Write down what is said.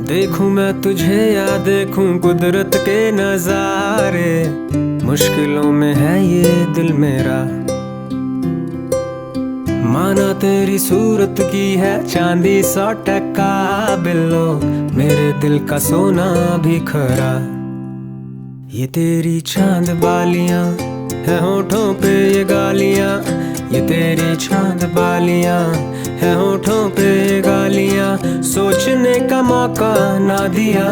देखूं मैं तुझे या देखूं कुदरत के नजारे, मुश्किलों में है ये दिल मेरा। माना तेरी सूरत की है चांदी 100% बिल्लो, मेरे दिल का सोना भी खरा। ये तेरी चांद बालियां है होठों पे ये गालियां, ये तेरी चांद बालियां है होठों पे ये गालियां, सोचने का मौका ना दिया।